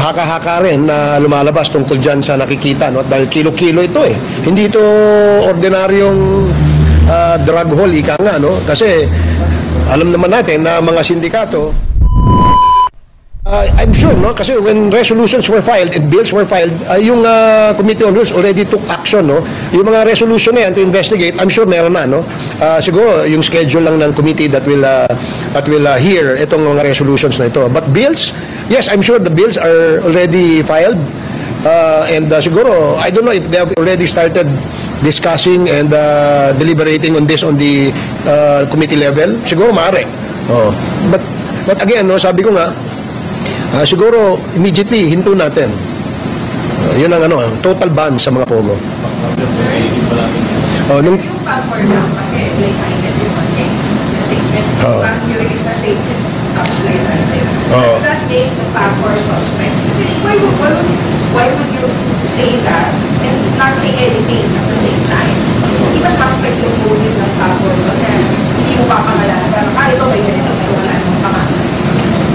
haka-haka rin na lumalabas tungkol dyan sa nakikita, no? Dahil kilo-kilo ito eh. Hindi ito ordinaryong drug haul, ika nga, no? Kasi alam naman natin na mga sindikato, I'm sure, no? Kasi when resolutions were filed and bills were filed, yung Committee on Rules already took action, no? Yung mga resolution na yan to investigate, I'm sure meron na, no? Siguro yung schedule lang ng committee that will hear itong mga resolutions na ito. But bills, yes, I'm sure the bills are already filed, and siguro I don't know if they have already started discussing and deliberating on this on the committee level. Siguro maaari. Oh. But again, no, sabi ko nga, siguro immediately hinto natin. Yun ang total ban sa mga pogo. Nung yung pag-for lang kasi like I get your statement. Parang you release na statement tapos like does that make the pag-for suspect? Kasi why would you say that and not say anything at the same time? Di ba suspect yung motive ng pag-for kaya hindi mo papangalan pero ito may ganito pero wala namang pangalan.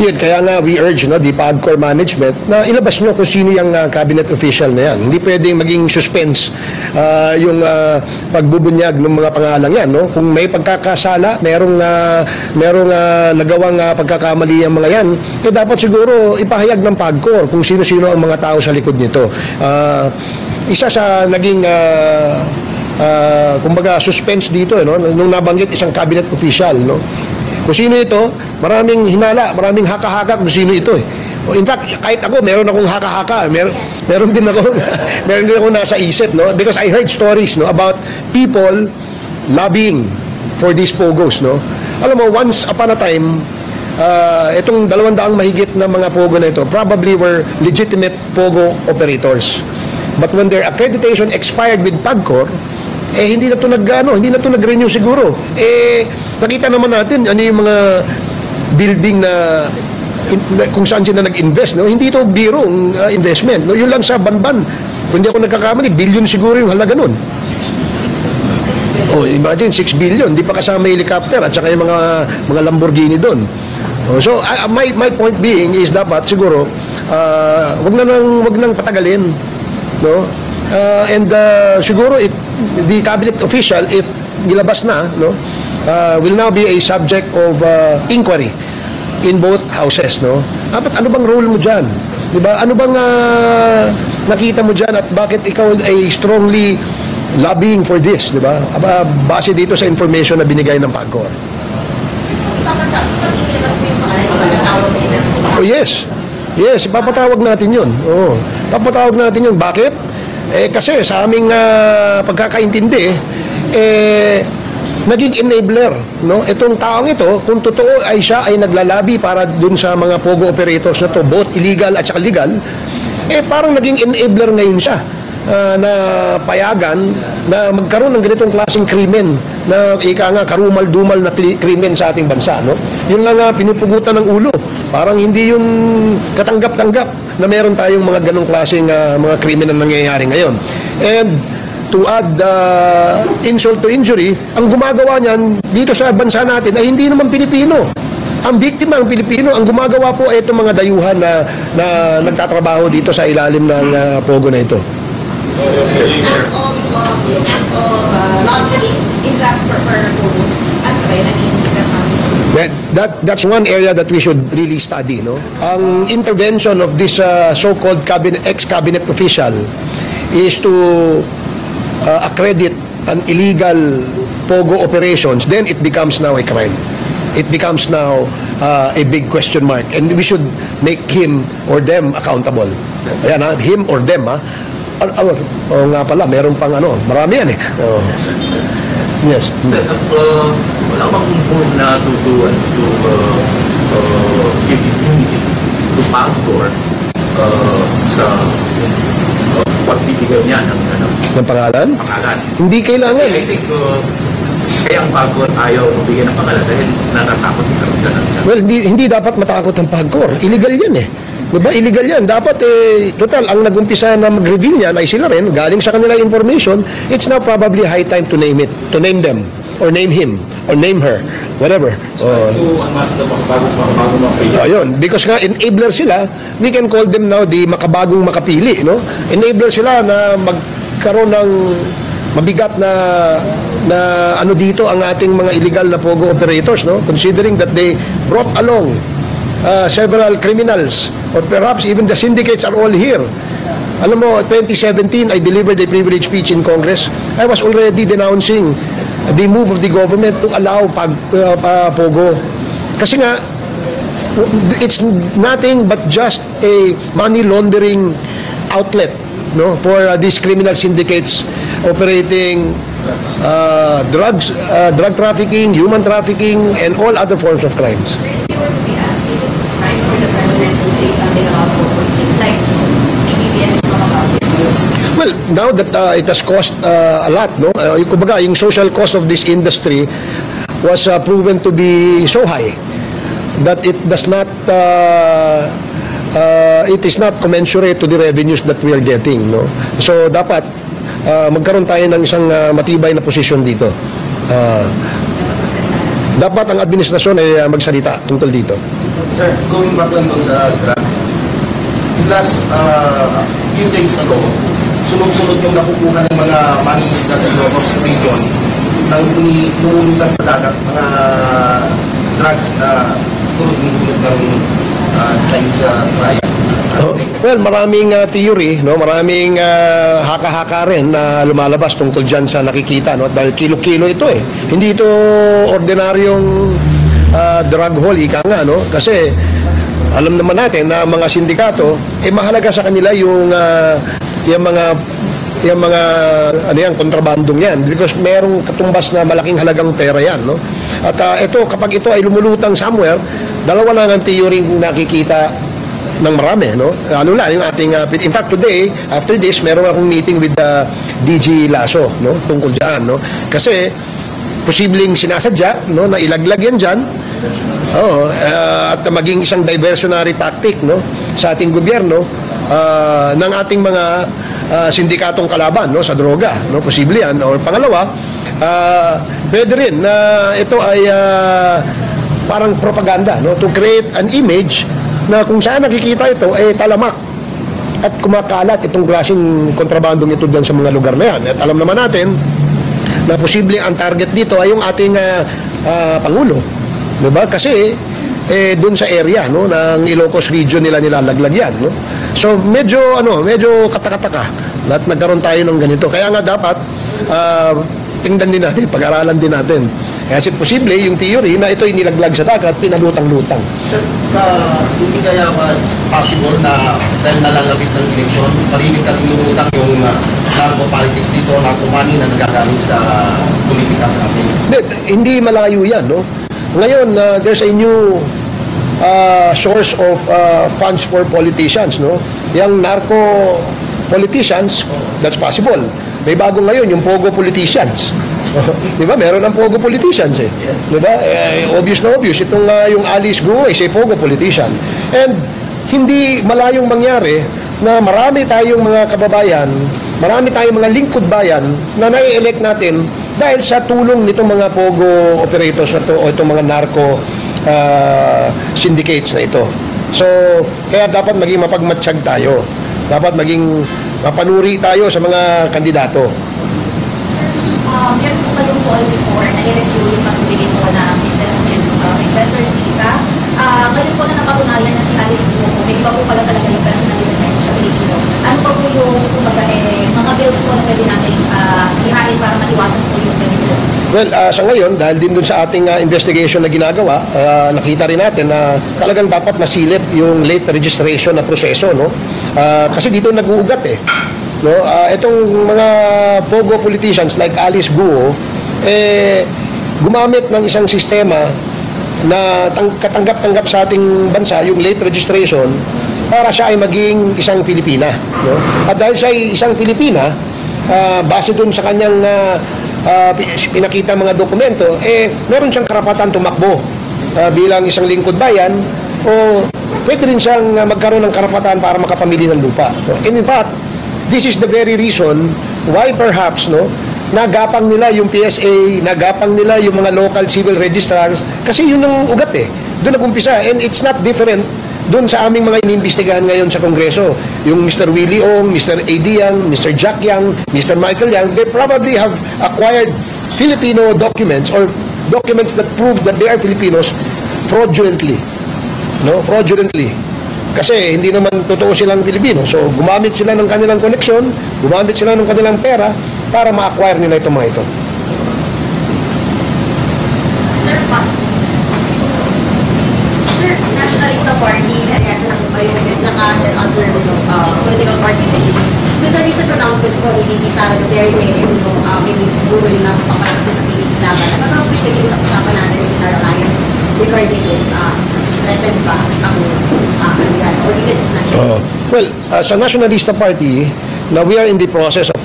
Yun, kaya nga we urge, no, the PAGCOR management na ilabas nyo kung sino yung cabinet official na yan. Hindi pwedeng maging suspense yung pagbubunyag ng mga pangalang yan, no? Kung may pagkakasala, merong nagawang pagkakamali ang mga yan, dapat siguro ipahayag ng PAGCOR kung sino-sino ang mga tao sa likod nito. Isa sa naging kumbaga suspense dito, no, nung nabanggit isang cabinet official, no? Kung sino ito, maraming hinala, maraming haka-haka kung sino ito eh. In fact, kahit ako, meron akong haka-haka. Meron din ako nasa isip, no? Because I heard stories, no, about people lobbying for these pogos, no? Alam mo, once upon a time, itong 200 mahigit na mga pogo na ito probably were legitimate pogo operators. But when their accreditation expired with PAGCOR, hindi na to nag-renew siguro. Nakita naman natin ano yung mga building na kung saan sila nag-invest, no? Hindi ito birong investment, no? Yun lang sa Banban. Kung hindi ako nagkakamali, billion siguro yung halaga nun. Imagine 6 billion, di pa kasama yung helicopter at saka yung mga Lamborghini doon. So my point being is dapat siguro wag nang patagalin, no? And siguro the cabinet official, if gilabas na, no, will now be a subject of inquiry in both houses, no? Ano bang role mo dyan? Diba? Ano bang nakita mo dyan at bakit ikaw ay strongly lobbying for this, diba? Base dito sa information na binigay ng PAGCOR. Oh yes. Yes, ipapatawag natin yun. Papatawag natin yun. Bakit? Kasi sa aming pagkakaintindi, naging enabler, no? Itong taong ito, kung totoo ay siya ay naglalabi para dun sa mga pogo operators na to, both illegal at saka legal, parang naging enabler ngayon siya na payagan na magkaroon ng ganitong klaseng krimen na ika nga karumal-dumal na krimen sa ating bansa, no? Yun lang pinupugutan ng ulo. Parang hindi yun katanggap-tanggap na meron tayong mga ganong klaseng mga krimen na nangyayari ngayon. And to add insult to injury, ang gumagawa niyan dito sa bansa natin ay hindi naman Pilipino. Ang biktima ang Pilipino, ang gumagawa po ay itong mga dayuhan na nagtatrabaho dito sa ilalim ng pogo na ito. Is that for pogos? That's one area that we should really study, no? Ang intervention of this so-called ex-cabinet official is to accredit an illegal pogo operations. Then it becomes now a crime. It becomes now a big question mark, and we should make him or them accountable. Ayan, him or them, nga pala, meron pang marami yan eh. Yes. Sir, wala bang natutuan to give immunity to PAGCOR sa pagbibigay niya ng pangalan? Hindi kailangan. Kasi I think kaya ang PAGCOR ayaw mabigyan ng pangalan dahil natatakot ikaw sa. Well, hindi dapat matakot ang PAGCOR. Illegal yan eh. Diba? Illegal yan. Dapat, total, ang nagumpisa na mag-reveal yan ay sila rin, galing sa kanila information, it's now probably high time to name it, to name them, or name him, or name her, whatever. Ayun, because nga, enabler sila, we can call them now the makabagong makapili, no? Enabler sila na magkaroon ng mabigat na ano dito ang ating mga illegal na pogo operators, no? Considering that they brought along several criminals, or perhaps even the syndicates are all here. Alam mo, 2017, I delivered a privilege speech in Congress. I was already denouncing the move of the government to allow pogo. Kasi nga, it's nothing but just a money laundering outlet, no, for these criminal syndicates operating drug trafficking, human trafficking, and all other forms of crimes. Well, now that it has cost a lot, no? Kumbaga, yung social cost of this industry was proven to be so high that it does not, it is not commensurate to the revenues that we are getting, no? So, dapat magkaroon tayo ng isang matibay na posisyon dito. Dapat ang administrasyon ay magsalita tungkol dito. Sir, going back lang doon sa drugs, last few days ago, sunod-sunod yung nakukuha ng mga mangingisda sa Ilocos region nang lumulutan sa dagat mga drugs na tulog ng Chinese triad. Well, maraming theory, no? Maraming haka-haka rin na lumalabas tungkol dyan sa nakikita, no? Dahil kilo-kilo ito eh. Hindi ito ordinaryong drug haul, ika nga, no? Kasi alam naman natin na mga sindikato, mahalaga sa kanila yung mga ano yan, kontrabandong yan, because merong katumbas na malaking halagang pera yan, no? At ito, kapag ito ay lumulutang somewhere, dalawa lang ang theory nakikita ng marami, no? Ano lang yung ating in fact today, after this, meron akong meeting with DG Lasso, no? Tungkol diyan, no? Kasi posibleng sinasadya, no, na ilaglag yan diyan. At maging isang diversionary tactic, no, sa ating gobyerno ng ating mga sindikatong kalaban, no, sa droga, no, posible yan. Or pangalawa, pwede rin na ito ay parang propaganda, no, to create an image na kung saan nakikita ito talamak at kumakalat itong klaseng kontrabandong ito dyan sa mga lugar na yan. At alam naman natin na posible ang target dito ay yung ating Pangulo, diba? Kasi doon sa area, no, ng Ilocos region nila nilalaglag yan, no? So medyo katakataka at nagkaroon tayo ng ganito. Kaya nga dapat tingnan din natin, pag-aralan din natin. Kasi posible yung theory na ito ay nilaglag sa dagat, pinalutang-lutang. Sir, hindi kaya possible na dahil nalalapit ng eleksyon, marinig kasi lumutang yung narco-politics dito, narco-money na nagagamit sa politika sa atin? Hindi malayo yan, no? Ngayon, there's a new source of funds for politicians, no? Yung narco politicians, that's possible. May bago ngayon, yung pogo politicians. Di ba? Meron ng pogo politicians eh. Di ba? Obvious na obvious. Itong yung Alice Guo is a pogo politician. And hindi malayong mangyari na marami tayong mga kababayan, marami tayong mga lingkod bayan na nai-elect natin dahil sa tulong nitong mga pogo operators o itong mga narco syndicates na ito. So, kaya dapat maging mapagmatsyag tayo. Dapat maging mapanuri tayo sa mga kandidato. Meron po kayong call before na i-review yung pagbili po ng investor's visa. Ngayon po na napatunayan na si Alice Guo, may iba po pala talaga yung personality sa Pilipino. Ano pa po yung mga bills po na pwede natin ihain para maiwasan po yung ganito? Well, sa ngayon, dahil din dun sa ating investigation na ginagawa, nakita rin natin na talagang dapat masilip yung late registration na proseso, no? Kasi dito nag-uugat eh. No, itong mga pogo politicians like Alice Guo gumamit ng isang sistema na katanggap-tanggap sa ating bansa yung late registration para siya ay maging isang Pilipina, no? At dahil siya ay isang Pilipina, base dun sa kanyang pinakita mga dokumento, meron siyang karapatan tumakbo bilang isang lingkod bayan o pwede rin siyang magkaroon ng karapatan para makapamili ng lupa. No? And in fact, this is the very reason why perhaps nagapang nila yung PSA, nagapang nila yung mga local civil registrars kasi yun ang ugat Doon nag-umpisa. And it's not different doon sa aming mga inimbestigahan ngayon sa Kongreso. Yung Mr. Willie Ong, Mr. A.D. Yang, Mr. Jack Yang, Mr. Michael Yang, they probably have acquired Filipino documents or documents that prove that they are Filipinos fraudulently. Fraudulently. Kasi hindi naman totoo silang Pilipino. So, gumamit sila ng kanilang koneksyon, gumamit sila ng kanilang pera para ma-acquire nila itong mga ito. Sir, Nationalista Party, kaya sila po kayo nakaset under political parties na with the recent pronouncements po ni VP Sara Duterte maybe siguro yung napapakalas sa Philippine laban. Ano po yung naging usap-usapan natin with our alliance regarding this threatened ba ang alliance or even just national? Well, sa Nationalista Party, now we are in the process of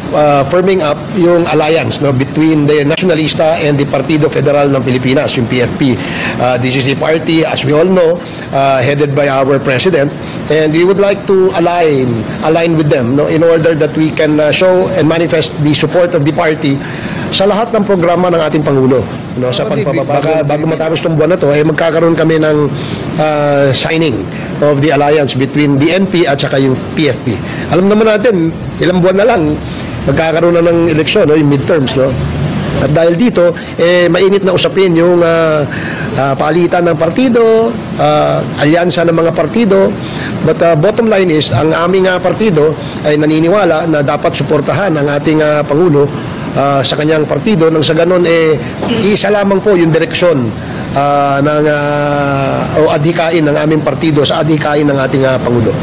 firming up yung alliance between the Nationalista and the Partido Federal ng Pilipinas, yung PFP. This is a party, as we all know, headed by our president, and we would like to align with them in order that we can show and manifest the support of the party sa lahat ng programa ng ating Pangulo. Sa pagbababa, bago matapos itong buwan na to, magkakaroon kami ng signing of the alliance between the NP at saka yung PFP. Alam naman natin, ilang buwan na lang, magkakaroon na ng eleksyon, yung midterms. At dahil dito, mainit na usapin yung palitan ng partido, alyansa ng mga partido. But bottom line is, ang aming partido ay naniniwala na dapat suportahan ang ating Pangulo sa kanyang partido nang sa ganon isa lamang po yung direksyon o adhikain ng aming partido sa adhikain ng ating Pangulo.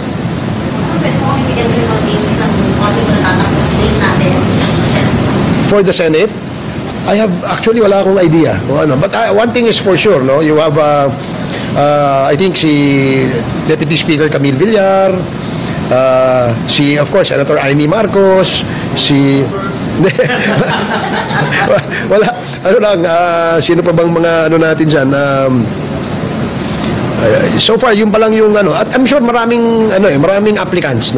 For the Senate, I have actually wala akong idea kung ano. But one thing is for sure, you have I think si Deputy Speaker Camille Villar, si of course Senator Amy Marcos, si wala ano lang sino pa bang mga natin diyan so far yung pa lang yung at I'm sure maraming maraming applicants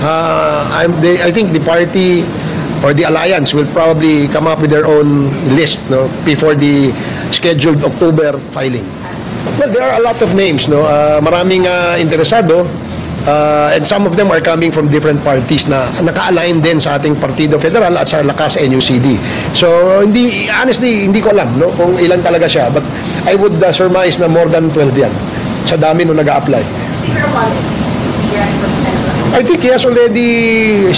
I think the party or the alliance will probably come up with their own list before the scheduled October filing. Well, there are a lot of names maraming interesado. And some of them are coming from different parties na naka-align din sa ating Partido Federal at sa lakas NUCD. So, honestly, hindi ko alam kung ilan talaga siya. But I would surmise na more than 12 yan sa dami nung nag-a-apply. I think he has already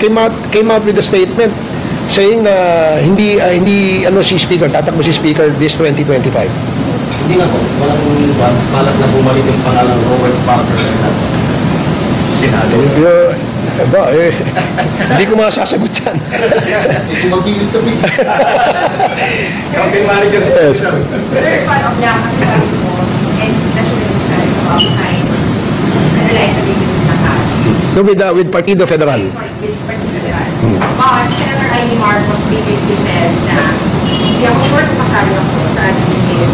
came out with a statement saying na hindi si Speaker, tatakbo si Speaker this 2025. Hindi na po, walang balak na bumalik yung pangalan Robert Parker. Senado. Hindi ko masasagot yan. Magpilit kami. Campaign manager si Yes. Sir, part of lang kasi sabi mo, and nationalista is outside, alliance sa Philippine lakas. With Partido Federal. With Partido Federal. But Senator Amy Marcos previously said na hindi ako sure kung kasali ako sa ating state.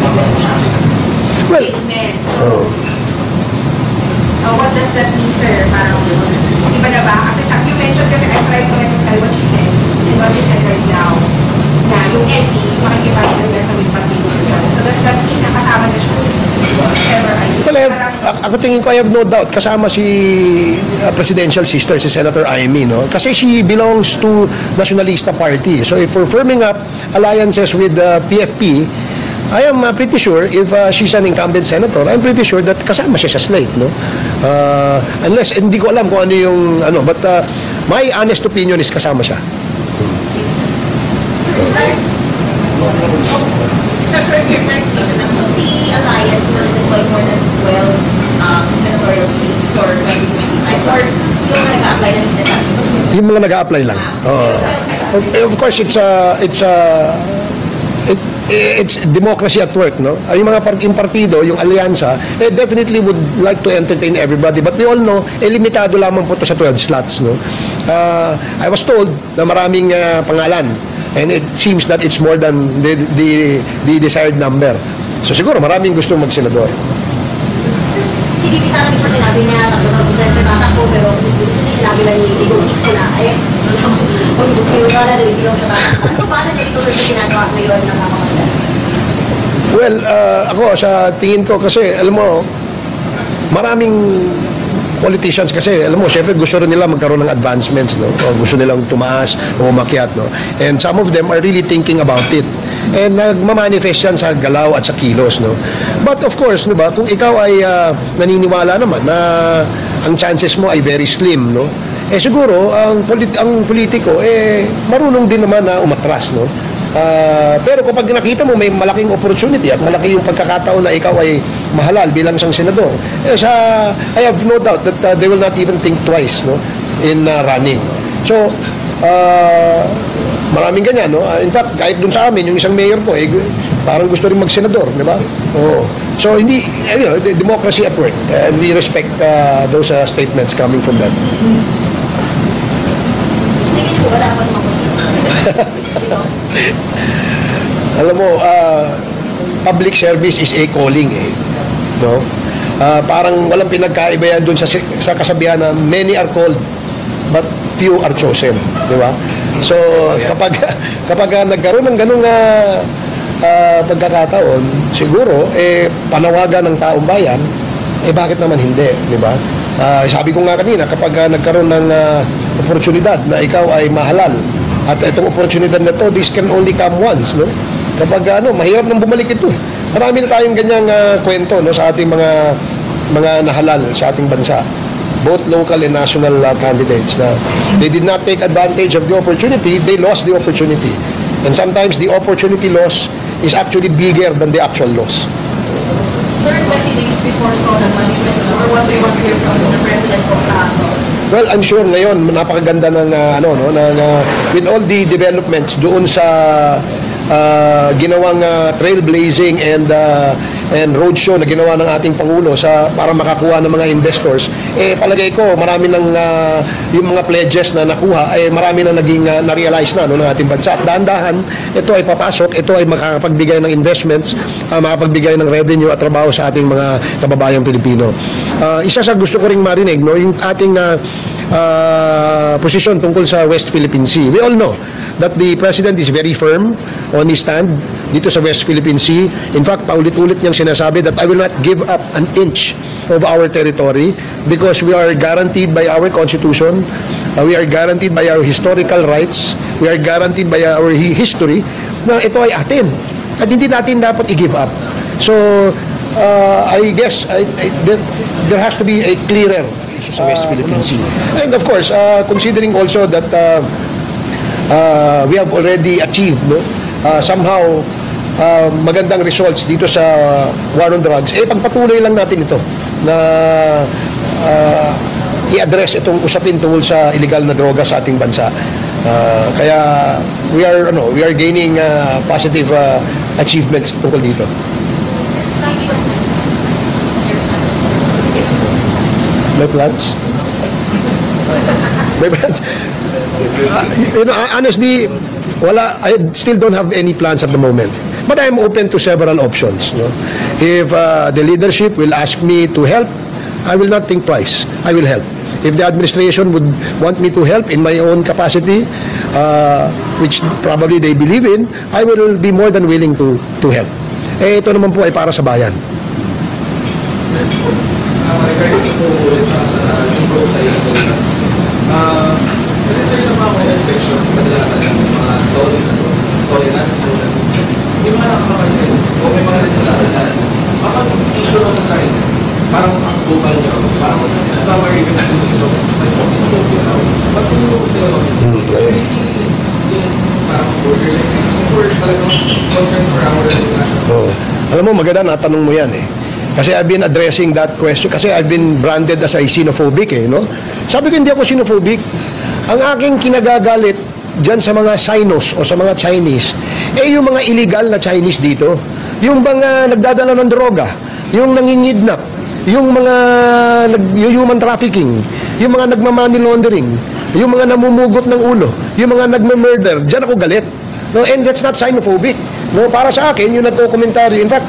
Well, Statement. So, what does that mean, sir? Parang, iba na ba? Kasi you mentioned kasi I tried to reconcile what she said and what you said right now na yung NP, makikipagod na sa with Partido Federal. So, does that mean na kasama na siya? Well, ako tingin ko, I have no doubt, kasama si presidential sister, si Senator Amy, kasi she belongs to Nationalista Party. So if we're firming up alliances with the PFP, I am pretty sure if she's an incumbent senator, I'm pretty sure that kasama siya sa slate, unless, hindi ko alam kung ano yung, but my honest opinion is kasama siya. Just for clarification, so the alliance will deploy more than 12 senatorial seats for 2025 or yung nag-a-apply na sinasabi? Yung mga nag-a-apply lang. Of course, it's democracy at work, Yung mga partido, yung alyansa, definitely would like to entertain everybody. But we all know, limitado lamang po to sa 12 slots, I was told na maraming pangalan. And it seems that it's more than the desired number. So siguro maraming gustong mag-senador. Sir, Si Bibi sana before sinabi niya, tatlo na tatakbo, pero hindi sinabi lang ni Igor Isko na, pag-bukiro na rin sa tatakbo. Ano ba sa dito sa ginagawa ngayon ng mga kapatid? Well, ako sa tingin ko kasi, alam mo, maraming politicians kasi, alam mo, syempre gusto rin nila magkaroon ng advancements, no? O gusto nilang tumaas o umakyat, no? And some of them are really thinking about it. And nagmamanifest yan sa galaw at sa kilos, no? But of course, no ba, kung ikaw ay naniniwala naman na ang chances mo ay very slim, no? Eh siguro, ang politiko, marunong din naman na umatras, no? Pero kapag nakita mo may malaking opportunity at malaki yung pagkakataon na ikaw ay mahalal bilang isang senador, I have no doubt that they will not even think twice, no, in running. So, maraming ganyan, no? In fact, kahit dun sa amin, yung isang mayor po, parang gusto rin mag-senador, di ba? Oh. So, hindi, the democracy at work, and we respect those statements coming from them. Tingin ko ba dapat Alam mo, public service is a calling, no? Parang walang pinagkaiba yan dun sa kasabihan na many are called but few are chosen, di ba? So kapag nagkaroon ng ganung pagkakataon, siguro panawagan ng taong bayan, bakit naman hindi, di ba? Sabi ko nga kanina, kapag nagkaroon ng oportunidad na ikaw ay mahalal, at itong oportunidad na to, this can only come once, no? Kapag mahirap nang bumalik ito. Marami na tayong ganyang kwento, no, sa ating mga nahalal sa ating bansa, both local and national candidates, na they did not take advantage of the opportunity, they lost the opportunity. And sometimes the opportunity loss is actually bigger than the actual loss. Sir, 20 days before Sonal manifest, or what they want to hear from the President po sa Sonal? Well, I'm sure ngayon napakaganda ng with all the developments doon sa ginawang trailblazing and roadshow na ginawa ng ating Pangulo para makakuha ng mga investors, palagay ko marami ng yung mga pledges na nakuha marami na naging na-realize na, no, ng ating bansa. At dahan-dahan ito ay papasok, ito ay makapagbigay ng investments, makapagbigay ng revenue at trabaho sa ating mga kababayang Pilipino. Isa sa gusto ko ring marinig, no, yung ating posisyon tungkol sa West Philippine Sea. We all know that the President is very firm on his stand dito sa West Philippine Sea. In fact, paulit-ulit niyang sinasabi that I will not give up an inch of our territory because we are guaranteed by our Constitution, we are guaranteed by our historical rights, we are guaranteed by our history na ito ay atin. At hindi natin dapat i-give up. So, I guess there has to be a clearer issue sa West Philippine Sea. And of course, considering also that we have already achieved, no, somehow magandang results dito sa war on drugs, pagpatuloy lang natin ito na i-address itong usapin tungkol sa illegal na droga sa ating bansa. Kaya we are gaining positive achievements tungkol dito. May plans? May plans? Honestly, I still don't have any plans at the moment. But I'm open to several options. No? If the leadership will ask me to help, I will not think twice. I will help. If the administration would want me to help in my own capacity, which probably they believe in, I will be more than willing to help. Ito naman po ay para sa bayan. Regarding po ulit sa improve sa iyong programs, kasi sir sa mga comment section, kadalasan yung mga story na social media, hindi mga nakakapansin o may mga nagsasabi na kapag issue na sa China, parang ang global nyo, parang somewhere even position sa Ethiopia now, matulog ko sila parang border like this, kasi we're talagang concerned for our national. Alam mo, maganda natanong mo yan Kasi I've been addressing that question. Kasi I've been branded as a xenophobic no? Sabi ko, hindi ako xenophobic. Ang aking kinagagalit dyan sa mga Sinos o sa mga Chinese, yung mga illegal na Chinese dito. Yung mga nagdadala ng droga, yung nangingidnap, yung mga human trafficking, yung mga nagma-money laundering, yung mga namumugot ng ulo, yung mga nagma-murder, dyan ako galit. No? And that's not xenophobic. No? Para sa akin, yung nagko-komentary, in fact,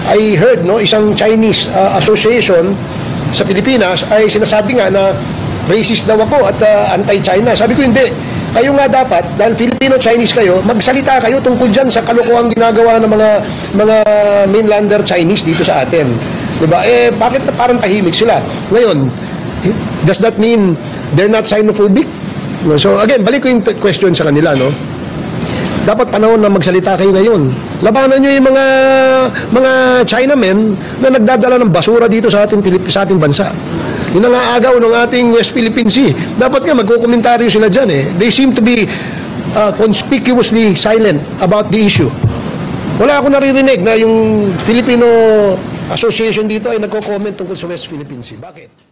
I heard isang Chinese association sa Pilipinas ay sinasabi nga na racist daw ako at anti-China. Sabi ko hindi. Kayo nga dapat, dahil Filipino-Chinese kayo, magsalita kayo tungkol dyan sa kalokohang ginagawa ng mga mainlander Chinese dito sa atin. Diba? Bakit parang tahimik sila? Ngayon, does that mean they're not xenophobic? So again, balik ko yung question sa kanila, no? Dapat panahon na magsalita kayo ngayon. Labanan nyo yung mga Chinamen na nagdadala ng basura dito sa ating bansa. Yung nangaagaw ng ating West Philippine Sea. Dapat nga magkukomentaryo sila dyan eh. They seem to be conspicuously silent about the issue. Wala ako naririnig na yung Filipino Association dito ay nagko-comment tungkol sa West Philippine Sea. Bakit?